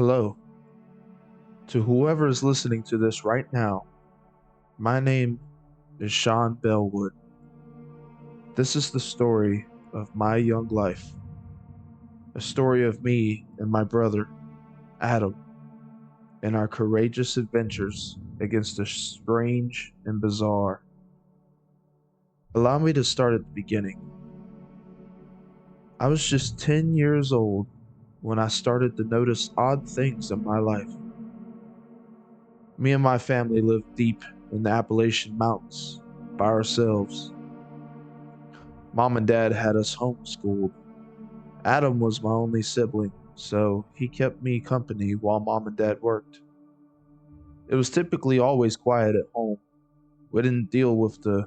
Hello, to whoever is listening to this right now. My name is Adam Bellwood. This is the story of my young life, a story of me and my brother, Adam, and our courageous adventures against the strange and bizarre. Allow me to start at the beginning. I was just 10 years old when I started to notice odd things in my life. Me and my family lived deep in the Appalachian Mountains by ourselves. Mom and Dad had us homeschooled. Adam was my only sibling, so he kept me company while Mom and Dad worked. It was typically always quiet at home. We didn't deal with the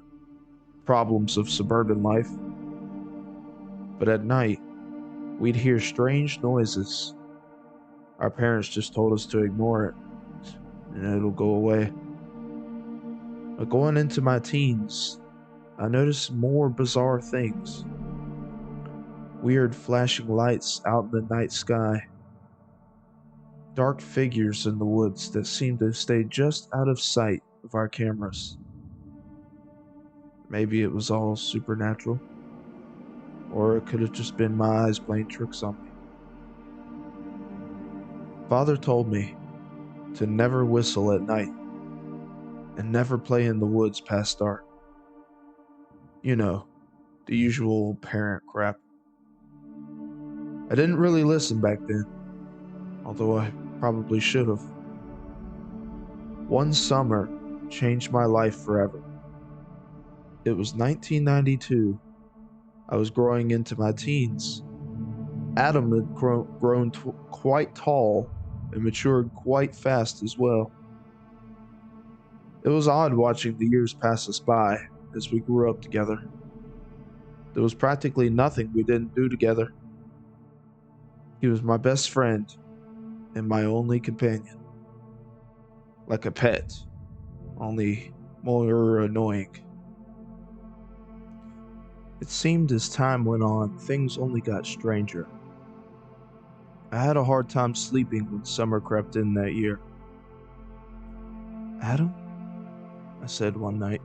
problems of suburban life. But at night, we'd hear strange noises. Our parents just told us to ignore it, and it'll go away. But going into my teens, I noticed more bizarre things. Weird flashing lights out in the night sky. Dark figures in the woods that seemed to stay just out of sight of our cameras. Maybe it was all supernatural. Or it could have just been my eyes playing tricks on me. Father told me to never whistle at night and never play in the woods past dark. You know, the usual parent crap. I didn't really listen back then, although I probably should have. One summer changed my life forever. It was 1992. I was growing into my teens. Adam had grown quite tall and matured quite fast as well. It was odd watching the years pass us by as we grew up together. There was practically nothing we didn't do together. He was my best friend and my only companion. Like a pet, only more annoying. It seemed as time went on, things only got stranger. I had a hard time sleeping when summer crept in that year. "Adam," I said one night,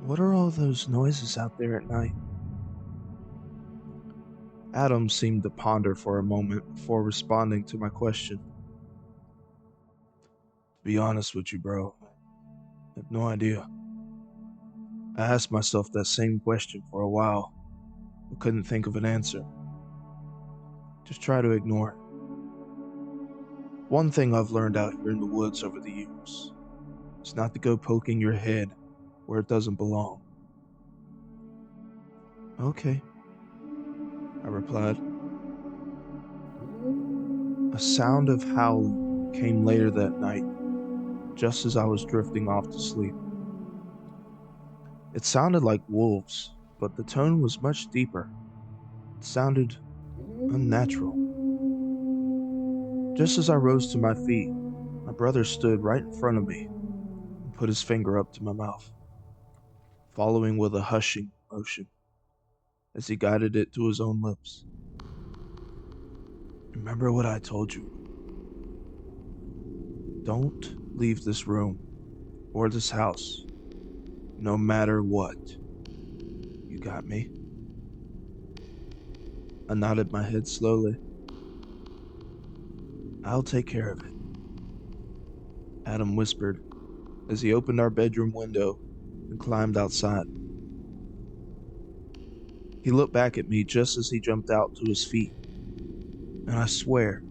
"what are all those noises out there at night?" Adam seemed to ponder for a moment before responding to my question. "To be honest with you, bro, I have no idea. I asked myself that same question for a while, but couldn't think of an answer. Just try to ignore it. One thing I've learned out here in the woods over the years is not to go poking your head where it doesn't belong." "Okay," I replied. A sound of howling came later that night, just as I was drifting off to sleep. It sounded like wolves, but the tone was much deeper. It sounded unnatural. Just as I rose to my feet, my brother stood right in front of me and put his finger up to my mouth, following with a hushing motion as he guided it to his own lips. "Remember what I told you. Don't leave this room or this house, no matter what. You got me?" I nodded my head slowly. "I'll take care of it," Adam whispered as he opened our bedroom window and climbed outside. He looked back at me just as he jumped out to his feet, and I swear,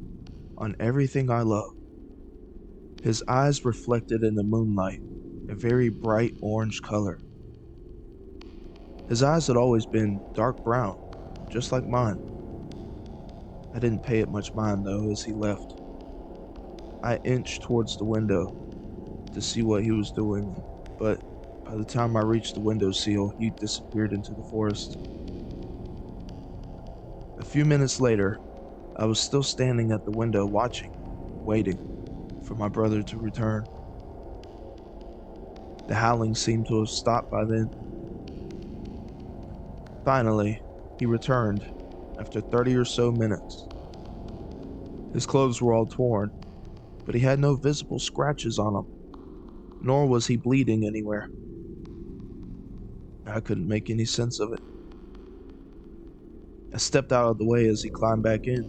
on everything I love, his eyes reflected in the moonlight a very bright orange color. His eyes had always been dark brown, just like mine. I didn't pay it much mind though as he left. I inched towards the window to see what he was doing, but by the time I reached the windowsill, he disappeared into the forest. A few minutes later, I was still standing at the window watching, waiting for my brother to return. The howling seemed to have stopped by then. Finally, he returned after 30 or so minutes. His clothes were all torn, but he had no visible scratches on them, nor was he bleeding anywhere. I couldn't make any sense of it. I stepped out of the way as he climbed back in.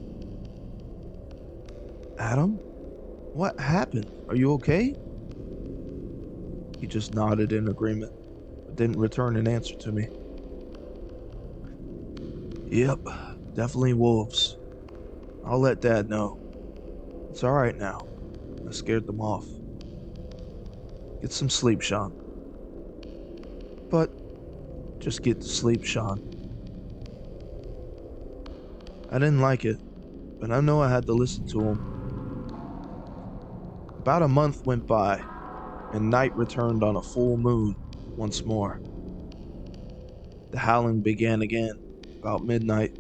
"Adam? What happened? Are you okay?" He just nodded in agreement, but didn't return an answer to me. "Yep, definitely wolves. I'll let Dad know. It's alright now. I scared them off. Get some sleep, Sean." "But just get to sleep, Sean." I didn't like it, but I know I had to listen to him. About a month went by, and night returned on a full moon once more. The howling began again, about midnight.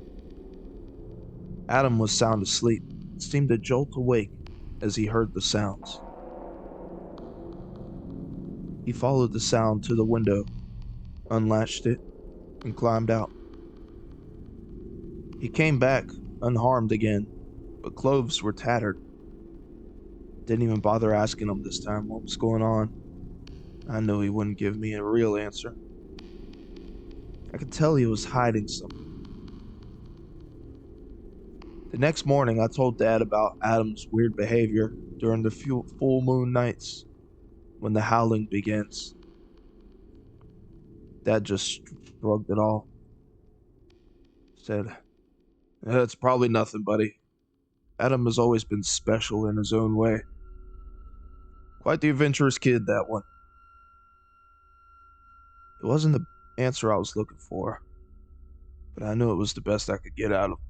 Adam was sound asleep, and seemed to jolt awake as he heard the sounds. He followed the sound to the window, unlatched it, and climbed out. He came back, unharmed again, but clothes were tattered. Didn't even bother asking him this time what was going on. I knew he wouldn't give me a real answer. I could tell he was hiding something. The next morning, I told Dad about Adam's weird behavior during the full moon nights when the howling begins. Dad just shrugged it off. Said, "It's probably nothing, buddy. Adam has always been special in his own way. Quite the adventurous kid, that one." It wasn't the answer I was looking for, but I knew it was the best I could get out of him.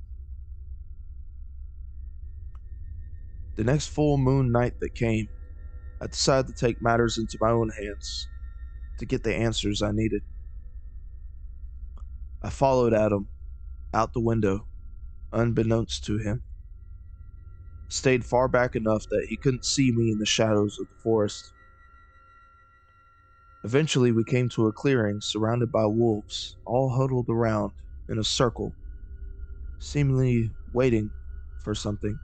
The next full moon night that came, I decided to take matters into my own hands to get the answers I needed. I followed Adam out the window, unbeknownst to him. Stayed far back enough that he couldn't see me in the shadows of the forest. Eventually, we came to a clearing surrounded by wolves, all huddled around in a circle, seemingly waiting for something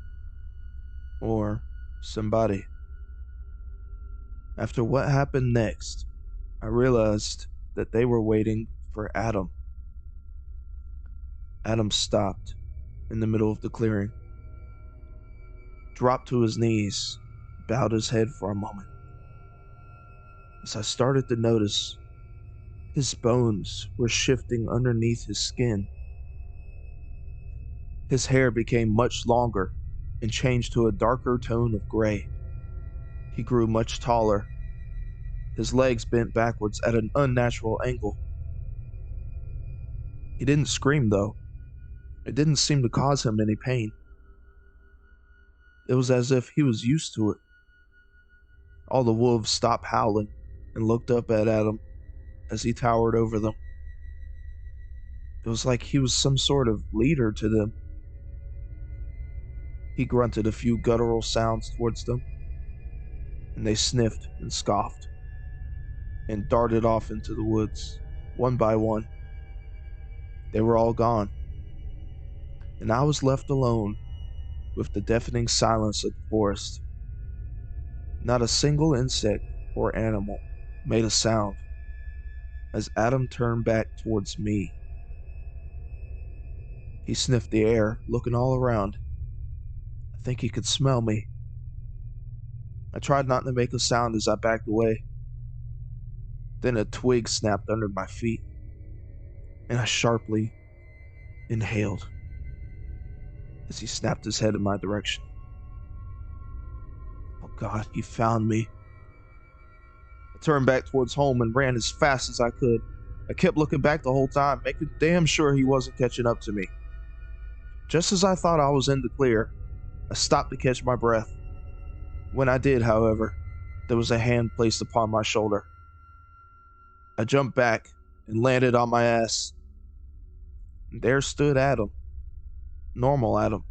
or somebody. After what happened next, I realized that they were waiting for Adam. Adam stopped in the middle of the clearing, dropped to his knees, bowed his head for a moment. As I started to notice, his bones were shifting underneath his skin. His hair became much longer and changed to a darker tone of gray. He grew much taller. His legs bent backwards at an unnatural angle. He didn't scream, though. It didn't seem to cause him any pain. It was as if he was used to it. All the wolves stopped howling and looked up at Adam as he towered over them. It was like he was some sort of leader to them. He grunted a few guttural sounds towards them, and they sniffed and scoffed, and darted off into the woods, one by one. They were all gone, and I was left alone with the deafening silence of the forest. Not a single insect or animal made a sound as Adam turned back towards me. He sniffed the air, looking all around. I think he could smell me. I tried not to make a sound as I backed away. Then a twig snapped under my feet, and I sharply inhaled as he snapped his head in my direction. Oh God, he found me. I turned back towards home and ran as fast as I could. I kept looking back the whole time, making damn sure he wasn't catching up to me. Just as I thought I was in the clear, I stopped to catch my breath. When I did, however, there was a hand placed upon my shoulder. I jumped back and landed on my ass. And there stood Adam. Normal Adam.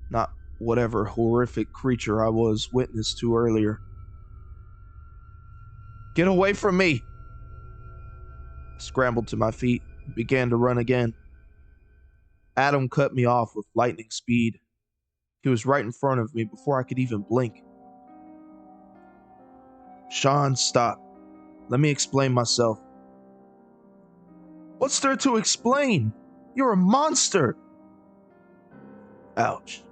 Not whatever horrific creature I was witness to earlier. "Get away from me!" I scrambled to my feet and began to run again. Adam cut me off with lightning speed. He was right in front of me before I could even blink. Sean, stop. Let me explain myself. What's there to explain? You're a monster. Ouch,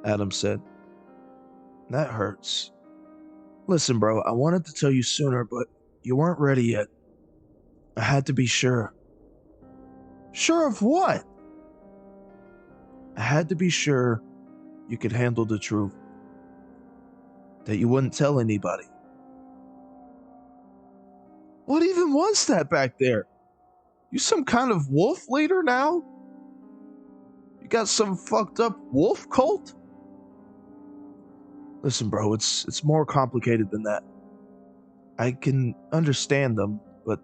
Adam said. That hurts. Listen, bro, I wanted to tell you sooner, but you weren't ready yet. I had to be sure. Sure of what? I had to be sure you could handle the truth. That you wouldn't tell anybody. What even was that back there? You some kind of wolf leader now? You got some fucked up wolf cult? Listen, bro, it's more complicated than that. I can understand them, but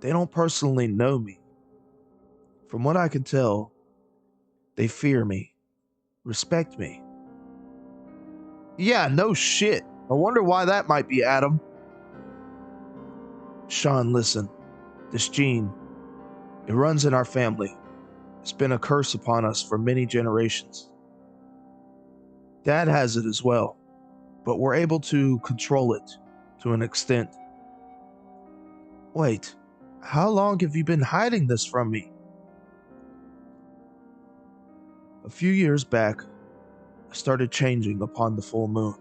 they don't personally know me. From what I can tell, they fear me, respect me. Yeah, no shit. I wonder why that might be, Adam. Sean, listen. This gene, it runs in our family. It's been a curse upon us for many generations. Dad has it as well, but we're able to control it to an extent. Wait, how long have you been hiding this from me? A few years back, I started changing upon the full moon.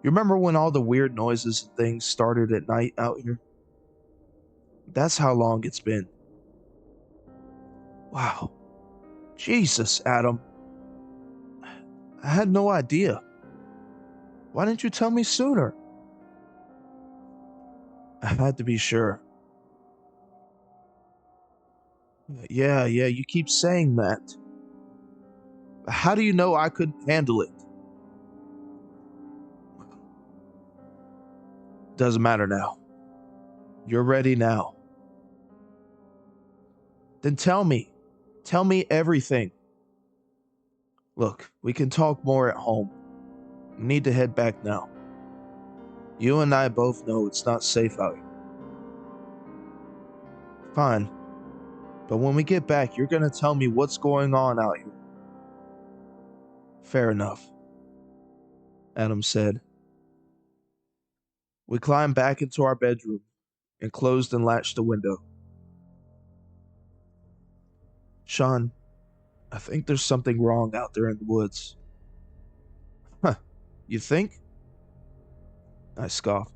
You remember when all the weird noises and things started at night out here? That's how long it's been. Wow. Jesus, Adam. I had no idea. Why didn't you tell me sooner? I had to be sure. Yeah, you keep saying that. How do you know I couldn't handle it? Doesn't matter now. You're ready now. Then tell me. Tell me everything. Look, we can talk more at home. We need to head back now. You and I both know it's not safe out here. Fine. But when we get back, you're gonna tell me what's going on out here. Fair enough, Adam said. We climbed back into our bedroom and closed and latched the window. Sean, I think there's something wrong out there in the woods. Huh, you think? I scoffed.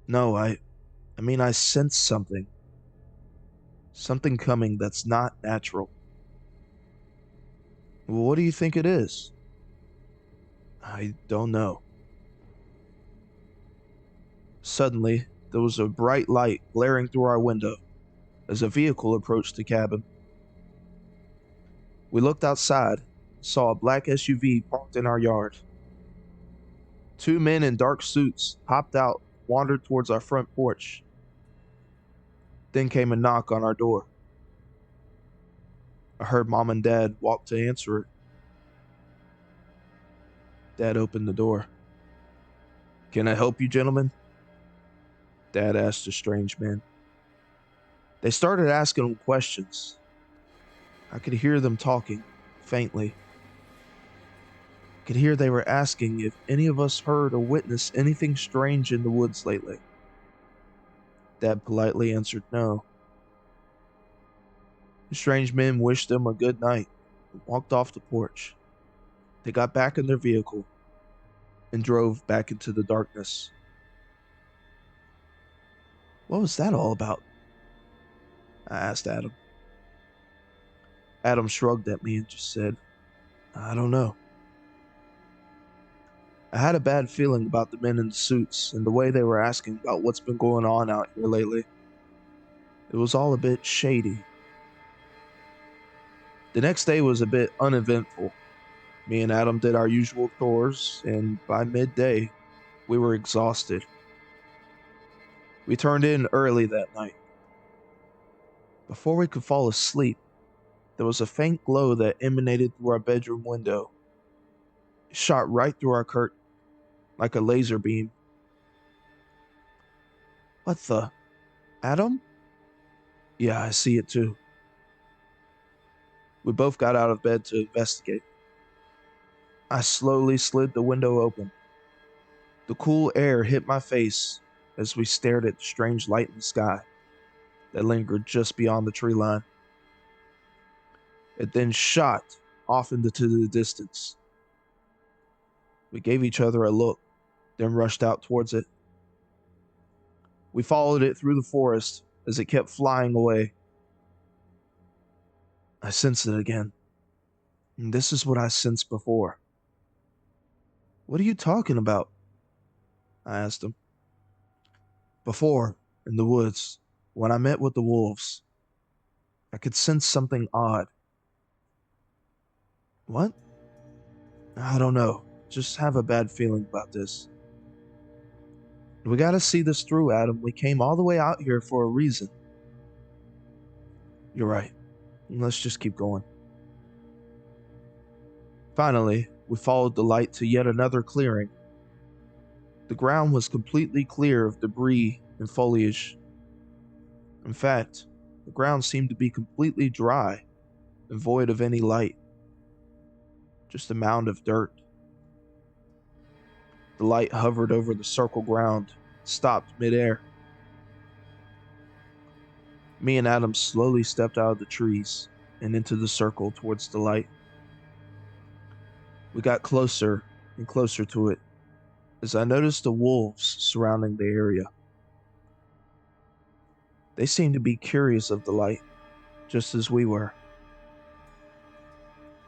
No, I mean I sense something. Something coming that's not natural. Well, what do you think it is? I don't know. Suddenly, there was a bright light glaring through our window as a vehicle approached the cabin. We looked outside, saw a black SUV parked in our yard. Two men in dark suits hopped out, wandered towards our front porch. Then came a knock on our door. I heard Mom and Dad walk to answer it. Dad opened the door. Can I help you, gentlemen? Dad asked the strange men. They started asking him questions. I could hear them talking, faintly. I could hear they were asking if any of us heard or witnessed anything strange in the woods lately. Dad politely answered no. The strange men wished them a good night and walked off the porch. They got back in their vehicle and drove back into the darkness. What was that all about? I asked Adam. Adam shrugged at me and just said, I don't know. I had a bad feeling about the men in the suits and the way they were asking about what's been going on out here lately. It was all a bit shady. The next day was a bit uneventful. Me and Adam did our usual chores, and by midday, we were exhausted. We turned in early that night. Before we could fall asleep, there was a faint glow that emanated through our bedroom window. It shot right through our curtain, like a laser beam. What the? Adam? Yeah, I see it too. We both got out of bed to investigate. I slowly slid the window open. The cool air hit my face as we stared at the strange light in the sky that lingered just beyond the tree line. It then shot off into the distance. We gave each other a look, then rushed out towards it. We followed it through the forest as it kept flying away. I sensed it again, and this is what I sensed before. What are you talking about? I asked him. Before, in the woods, when I met with the wolves, I could sense something odd. What? I don't know. Just have a bad feeling about this. We gotta see this through, Adam. We came all the way out here for a reason. You're right. Let's just keep going. Finally, we followed the light to yet another clearing. The ground was completely clear of debris and foliage. In fact, the ground seemed to be completely dry and void of any light. Just a mound of dirt. The light hovered over the circle ground, stopped midair. Me and Adam slowly stepped out of the trees and into the circle towards the light. We got closer and closer to it as I noticed the wolves surrounding the area. They seemed to be curious of the light, just as we were.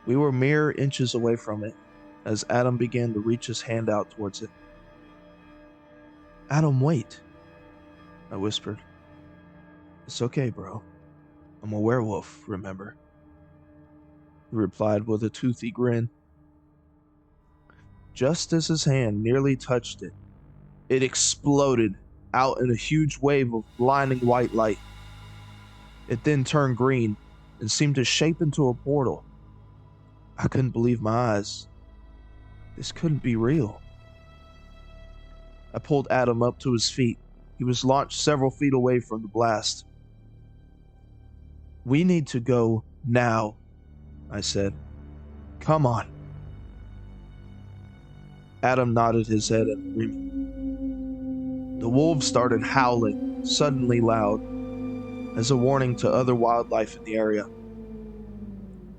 We were mere inches away from it as Adam began to reach his hand out towards it. Adam, wait, I whispered. It's okay, bro. I'm a werewolf, remember? He replied with a toothy grin. Just as his hand nearly touched it, it exploded out in a huge wave of blinding white light. It then turned green and seemed to shape into a portal. I couldn't believe my eyes. This couldn't be real. I pulled Adam up to his feet. He was launched several feet away from the blast. We need to go now, I said. Come on. Adam nodded his head in agreement. The wolves started howling, suddenly loud, as a warning to other wildlife in the area.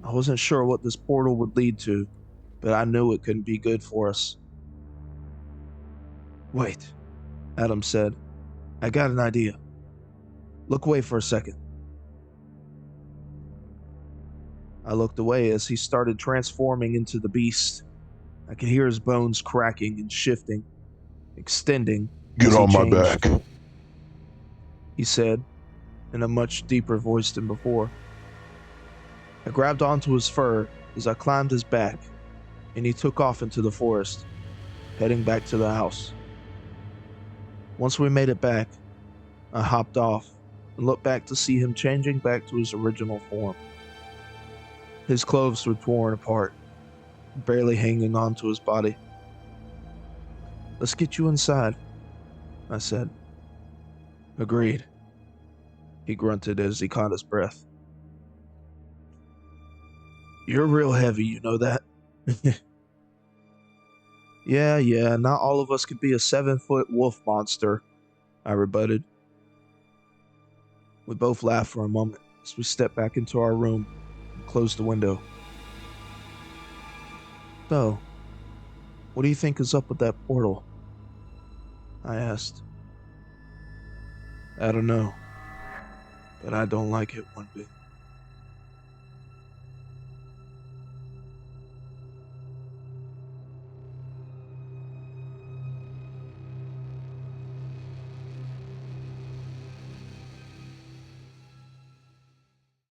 I wasn't sure what this portal would lead to, but I knew it couldn't be good for us. Wait, Adam said. I got an idea. Look away for a second. I looked away as he started transforming into the beast. I could hear his bones cracking and shifting, extending. Get on my back, he said, in a much deeper voice than before. I grabbed onto his fur as I climbed his back, and he took off into the forest, heading back to the house. Once we made it back, I hopped off and looked back to see him changing back to his original form. His clothes were torn apart, barely hanging onto his body. Let's get you inside, I said. Agreed, he grunted as he caught his breath. You're real heavy, you know that? Yeah, not all of us could be a 7-foot wolf monster, I rebutted. We both laughed for a moment as we stepped back into our room and closed the window. So, what do you think is up with that portal? I asked. I don't know, but I don't like it one bit.